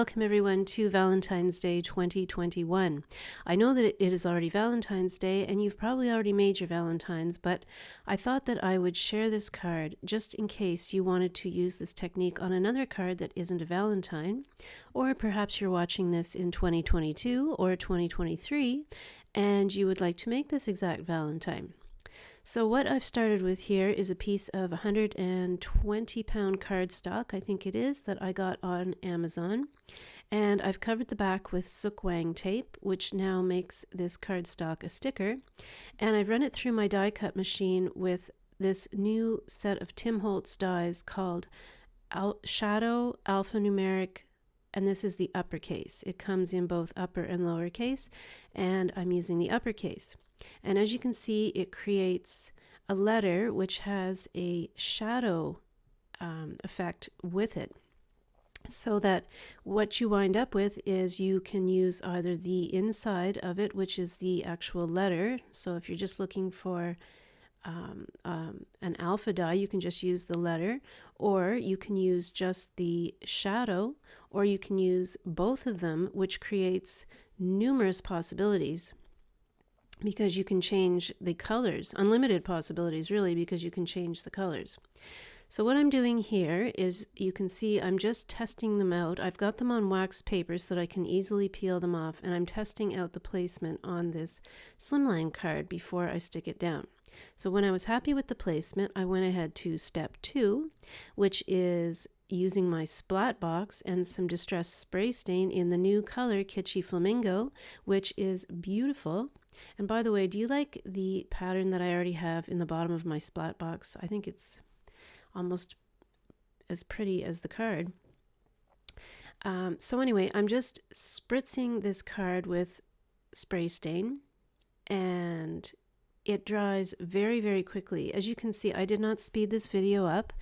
welcome everyone to Valentine's Day 2021. I know that it is already Valentine's Day and you've probably already made your Valentines, but I thought that I would share this card just in case you wanted to use this technique on another card that isn't a Valentine, or perhaps you're watching this in 2022 or 2023 and you would like to make this exact Valentine. So what I've started with here is a piece of 120 pound cardstock, I think it is, that I got on Amazon. And I've covered the back with Sookwang tape, which now makes this cardstock a sticker. And I've run it through my die cut machine with this new set of Tim Holtz dies called Shadow Alpha Numeric, and this is the uppercase. It comes in both upper and lowercase, and I'm using the uppercase. And as you can see, it creates a letter which has a shadow effect with it. So that what you wind up with is you can use either the inside of it, which is the actual letter. So if you're just looking for an alpha die, you can just use the letter, or you can use just the shadow, or you can use both of them, which creates numerous possibilities. Because you can change the colors, unlimited possibilities really, because you can change the colors. So what I'm doing here is, you can see I'm just testing them out. I've got them on wax paper so that I can easily peel them off, and I'm testing out the placement on this slimline card before I stick it down. So when I was happy with the placement, I went ahead to step 2, which is using my splat box and some distress spray stain in the new color Kitsch Flamingo, which is beautiful. And by the way, do you like the pattern that I already have in the bottom of my splat box? I think it's almost as pretty as the card. So anyway, I'm just spritzing this card with spray stain, and it dries very, very quickly. As you can see, I did not speed this video up.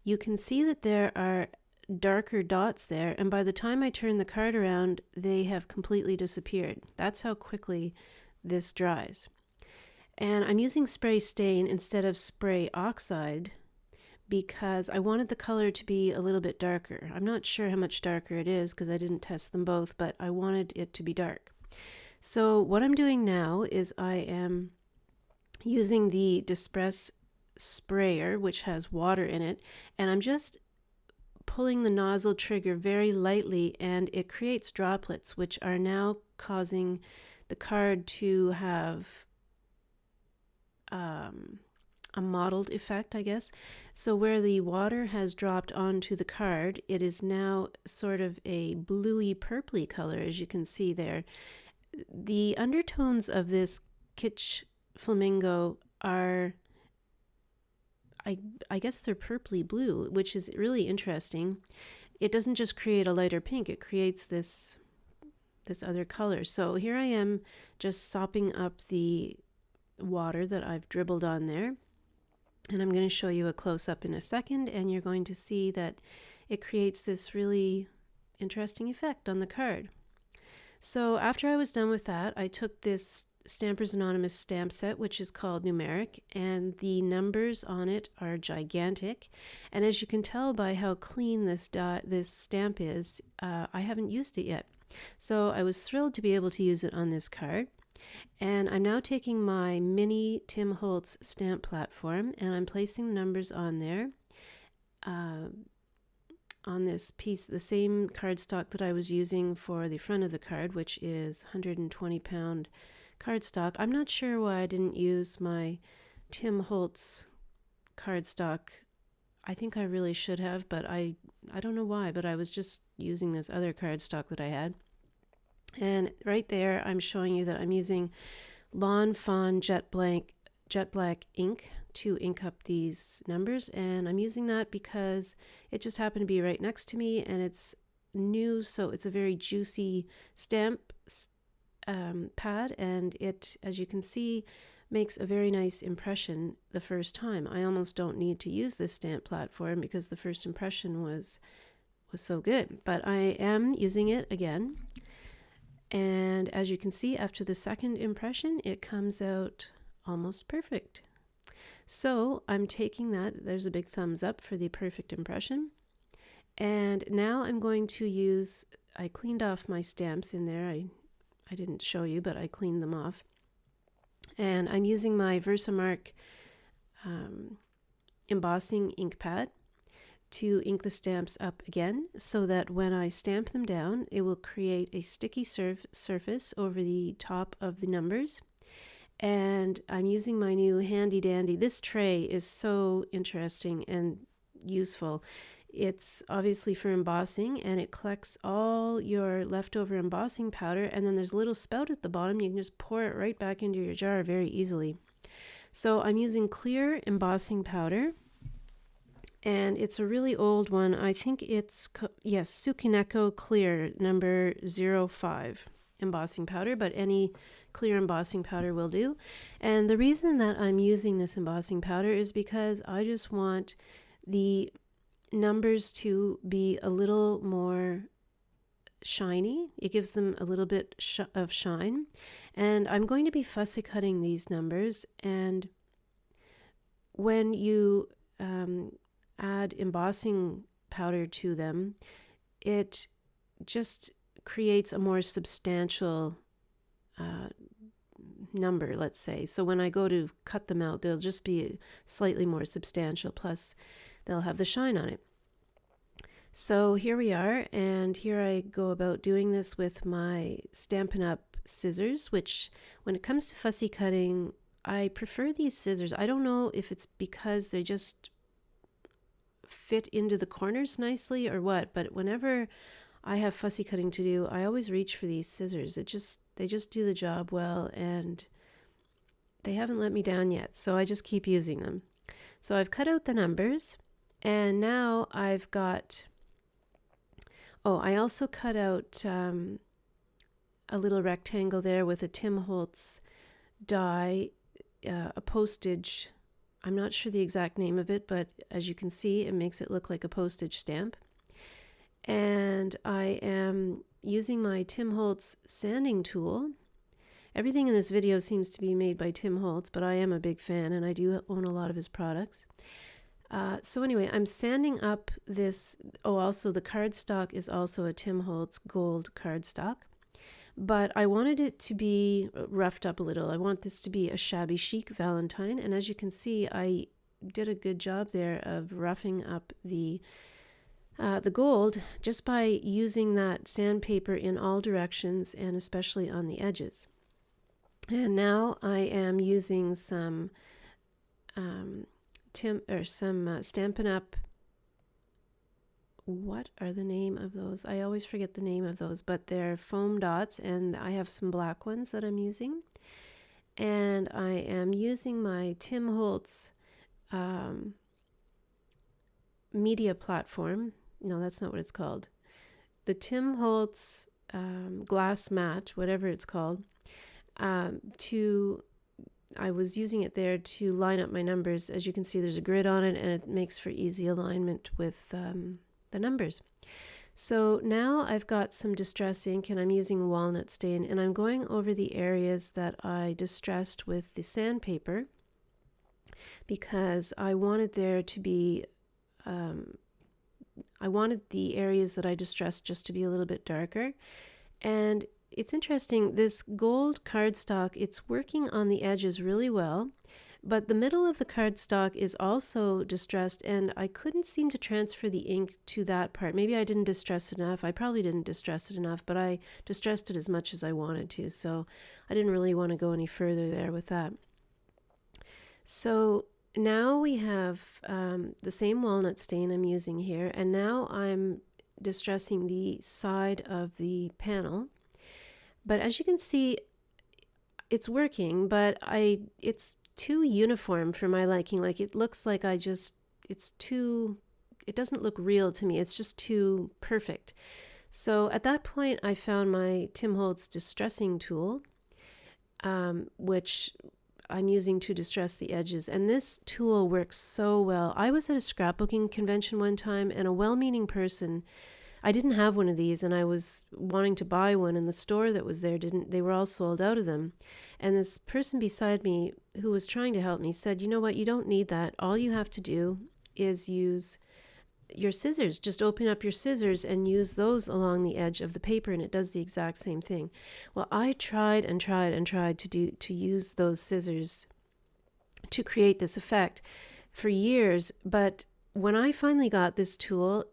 You can see that there are darker dots there, and by the time I turn the card around, they have completely disappeared. That's how quickly this dries. And I'm using spray stain instead of spray oxide because I wanted the color to be a little bit darker. I'm not sure how much darker it is because I didn't test them both, but I wanted it to be dark. So what I'm doing now is I am using the Distress sprayer, which has water in it, and I'm just pulling the nozzle trigger very lightly, and it creates droplets which are now causing the card to have a mottled effect, I guess. So where the water has dropped onto the card, it is now sort of a bluey purpley color, as you can see there. The undertones of this Kitsch Flamingo are, I guess they're purpley blue, which is really interesting. It doesn't just create a lighter pink, it creates this other color. So here I am just sopping up the water that I've dribbled on there, and I'm going to show you a close-up in a second, and you're going to see that it creates this really interesting effect on the card. So after I was done with that, I took this Stampers Anonymous stamp set, which is called Numeric, and the numbers on it are gigantic, and as you can tell by how clean this stamp is, I haven't used it yet. So I was thrilled to be able to use it on this card. And I'm now taking my mini Tim Holtz stamp platform, and I'm placing the numbers on there on this piece, the same cardstock that I was using for the front of the card, which is 120 pound cardstock. I'm not sure why I didn't use my Tim Holtz cardstock. I think I really should have, but I don't know why, but I was just using this other cardstock that I had. And right there, I'm showing you that I'm using Lawn Fawn Jet Black ink to ink up these numbers, and I'm using that because it just happened to be right next to me, and it's new, so it's a very juicy stamp pad, and it, as you can see, makes a very nice impression the first time. I almost don't need to use this stamp platform because the first impression was so good, but I am using it again. And as you can see, after the second impression, it comes out almost perfect. So I'm taking that, there's a big thumbs up for the perfect impression. And now I'm going to use I cleaned off my stamps in there. I didn't show you, but I cleaned them off. And I'm using my Versamark embossing ink pad to ink the stamps up again, so that when I stamp them down, it will create a sticky surface over the top of the numbers. And I'm using my new handy dandy. This tray is so interesting and useful. It's obviously for embossing, and it collects all your leftover embossing powder, and then there's a little spout at the bottom. You can just pour it right back into your jar very easily. So I'm using clear embossing powder, and it's a really old one. I think it's, yes, Tsukineko Clear number 05 embossing powder, but any clear embossing powder will do. And the reason that I'm using this embossing powder is because I just want the numbers to be a little more shiny. It gives them a little bit of shine. And I'm going to be fussy cutting these numbers, and when you add embossing powder to them, it just creates a more substantial number, let's say. So when I go to cut them out, they'll just be slightly more substantial, plus they'll have the shine on it. So here we are, and here I go about doing this with my Stampin' Up! Scissors, which when it comes to fussy cutting, I prefer these scissors. I don't know if it's because they just fit into the corners nicely or what, but whenever I have fussy cutting to do, I always reach for these scissors. They just do the job well, and they haven't let me down yet, so I just keep using them. So I've cut out the numbers, and now I've got, I also cut out a little rectangle there with a Tim Holtz die, a postage. I'm not sure the exact name of it, but as you can see, it makes it look like a postage stamp. And I am using my Tim Holtz sanding tool. Everything in this video seems to be made by Tim Holtz, but I am a big fan, and I do own a lot of his products. So anyway, I'm sanding up this. Oh, also the cardstock is also a Tim Holtz gold cardstock. But I wanted it to be roughed up a little. I want this to be a shabby chic Valentine, and as you can see, I did a good job there of roughing up the gold just by using that sandpaper in all directions, and especially on the edges. And now I am using some Stampin' Up! What are the name of those? I always forget the name of those, but they're foam dots, and I have some black ones that I'm using. And I am using my Tim Holtz media platform. No, that's not what it's called. The Tim Holtz glass mat, whatever it's called, I was using it there to line up my numbers. As you can see, there's a grid on it, and it makes for easy alignment with the numbers. So now I've got some distress ink, and I'm using walnut stain, and I'm going over the areas that I distressed with the sandpaper, because I wanted there to be I wanted the areas that I distressed just to be a little bit darker. And it's interesting, this gold cardstock, it's working on the edges really well, but the middle of the cardstock is also distressed, and I couldn't seem to transfer the ink to that part. Maybe I didn't distress it enough. I probably didn't distress it enough, but I distressed it as much as I wanted to, so I didn't really want to go any further there with that. So now we have the same walnut stain I'm using here, and now I'm distressing the side of the panel. But as you can see, it's working, but it's too uniform for my liking. Like, it looks like it doesn't look real to me. It's just too perfect. So at that point, I found my Tim Holtz distressing tool, which I'm using to distress the edges. And this tool works so well. I was at a scrapbooking convention one time, and a well-meaning person, I didn't have one of these, and I was wanting to buy one, and the store that was there they were all sold out of them. And this person beside me who was trying to help me said, you know what, you don't need that. All you have to do is use your scissors. Just open up your scissors and use those along the edge of the paper, and it does the exact same thing. Well, I tried and tried and tried to use those scissors to create this effect for years, but when I finally got this tool,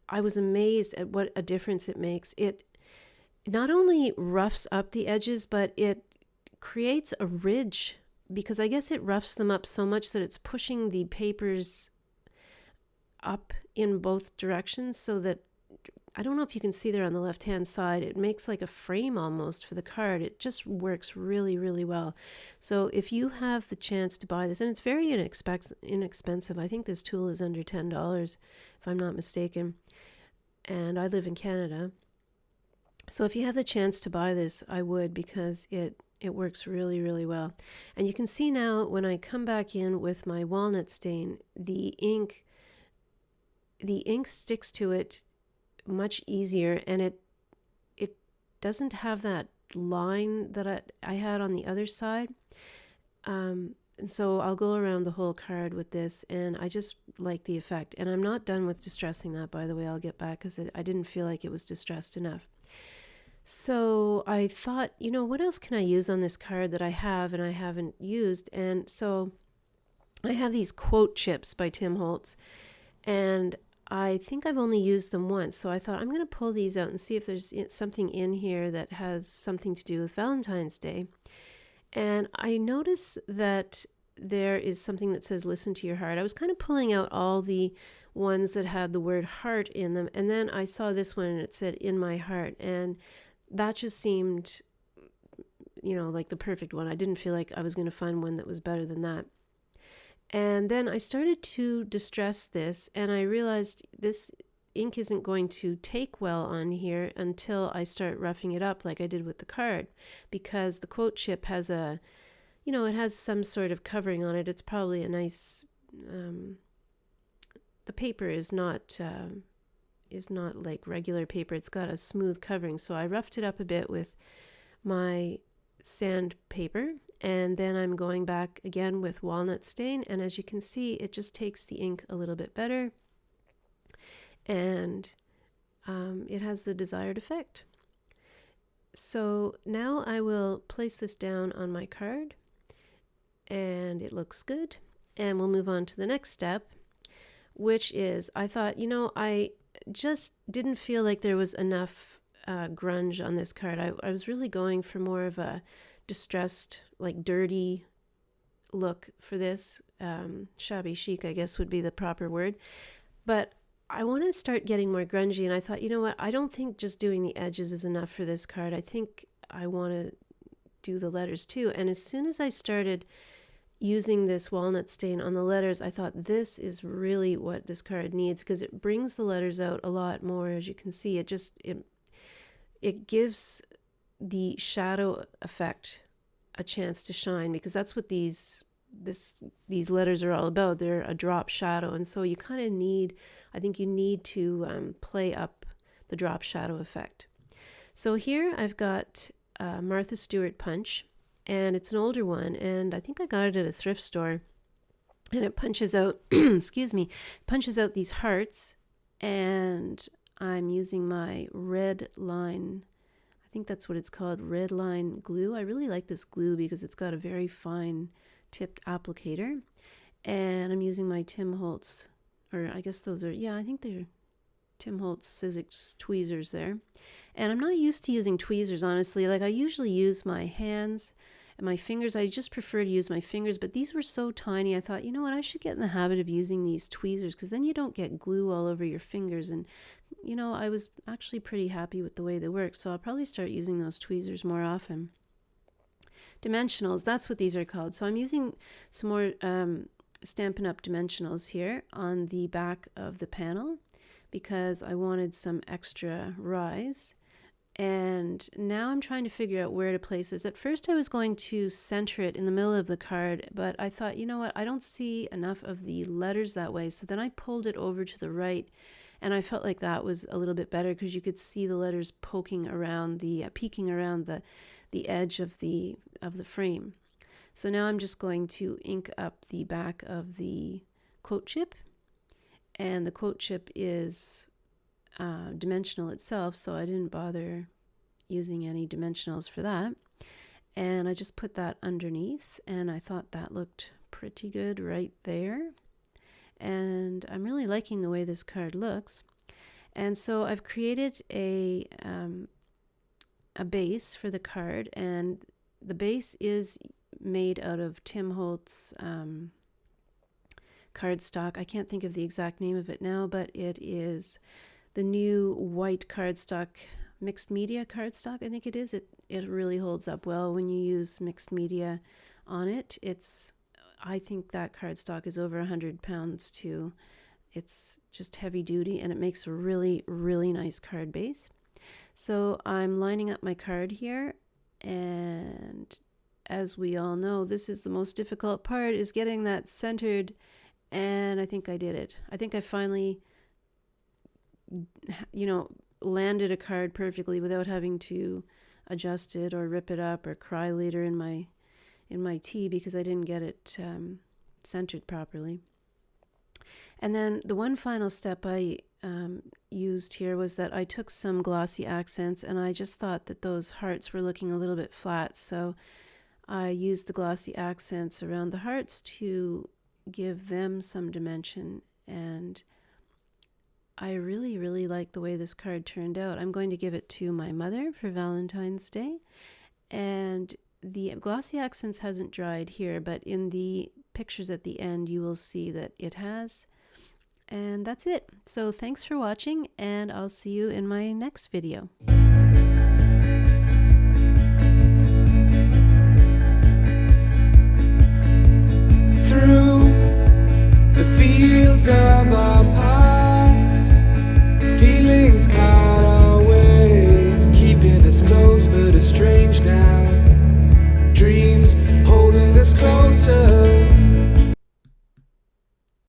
I was amazed at what a difference it makes. It not only roughs up the edges, but it creates a ridge, because I guess it roughs them up so much that it's pushing the papers up in both directions, so that, I don't know if you can see there on the left hand side, it makes like a frame almost for the card. It just works really, really well. So if you have the chance to buy this, and it's very inexpensive, I think this tool is under $10 if I'm not mistaken, and I live in Canada. So if you have the chance to buy this, I would, because it works really, really well. And you can see now when I come back in with my walnut stain, the ink sticks to it much easier, and it doesn't have that line that I had on the other side. And so I'll go around the whole card with this, and I just like the effect. And I'm not done with distressing that, by the way. I'll get back, because I didn't feel like it was distressed enough. So I thought, what else can I use on this card that I have and I haven't used? And so I have these quote chips by Tim Holtz, and I think I've only used them once. So I thought I'm going to pull these out and see if there's something in here that has something to do with Valentine's Day. And I noticed that there is something that says, listen to your heart. I was kind of pulling out all the ones that had the word heart in them. And then I saw this one and it said, in my heart. And that just seemed, like the perfect one. I didn't feel like I was going to find one that was better than that. And then I started to distress this, and I realized this ink isn't going to take well on here until I start roughing it up like I did with the card, because the quote chip has it has some sort of covering on it. It's probably a nice, the paper is not like regular paper. It's got a smooth covering. So I roughed it up a bit with my sandpaper, and then I'm going back again with walnut stain, and as you can see, it just takes the ink a little bit better, and it has the desired effect. So now I will place this down on my card, and it looks good, and we'll move on to the next step, which is, I thought, I just didn't feel like there was enough grunge on this card. I was really going for more of a distressed, like dirty look for this. Shabby chic, I guess, would be the proper word. But I want to start getting more grungy, and I thought, what, I don't think just doing the edges is enough for this card. I think I want to do the letters too. And as soon as I started using this walnut stain on the letters, I thought this is really what this card needs, because it brings the letters out a lot more. As you can see, it gives the shadow effect a chance to shine, because that's what these letters are all about. They're a drop shadow, and so you kind of need to play up the drop shadow effect. So here I've got Martha Stewart punch, and it's an older one, and I think I got it at a thrift store, and it punches out punches out these hearts, and I'm using my red line, I think that's what it's called, red line glue. I really like this glue because it's got a very fine tipped applicator, and I'm using my Tim Holtz, or I guess those are, I think they're Tim Holtz Sizzix tweezers there. And I'm not used to using tweezers, honestly. Like, I usually use my hands and my fingers. I just prefer to use my fingers, but these were so tiny. I thought, what, I should get in the habit of using these tweezers, because then you don't get glue all over your fingers. And, I was actually pretty happy with the way they work, so I'll probably start using those tweezers more often. Dimensionals, that's what these are called. So I'm using some more Stampin' Up! Dimensionals here on the back of the panel, because I wanted some extra rise. And now I'm trying to figure out where to place this. At first I was going to center it in the middle of the card, but I thought, what, I don't see enough of the letters that way. So then I pulled it over to the right, and I felt like that was a little bit better, because you could see the letters peeking around the edge of the frame. So now I'm just going to ink up the back of the quote chip, and the quote chip is dimensional itself, so I didn't bother using any dimensionals for that. And I just put that underneath, and I thought that looked pretty good right there. And I'm really liking the way this card looks. And so I've created a base for the card, and the base is made out of Tim Holtz cardstock. I can't think of the exact name of it now, but it is the new white cardstock, mixed media cardstock, I think it is. It really holds up well when you use mixed media on it. I think that cardstock is over 100 pounds too. It's just heavy duty, and it makes a really, really nice card base. So I'm lining up my card here, and as we all know, this is the most difficult part, is getting that centered, and I think I did it. I think I finally, landed a card perfectly without having to adjust it or rip it up or cry later in my tea because I didn't get it centered properly. And then the one final step I used here was that I took some glossy accents, and I just thought that those hearts were looking a little bit flat, so I used the glossy accents around the hearts to give them some dimension, and I really, really like the way this card turned out. I'm going to give it to my mother for Valentine's Day, and the glossy accents hasn't dried here, but in the pictures at the end you will see that it has. And that's it. So thanks for watching, and I'll see you in my next video. Through the fields of our paths, feelings part our ways, keeping us close but estranged now. Dreams holding us closer.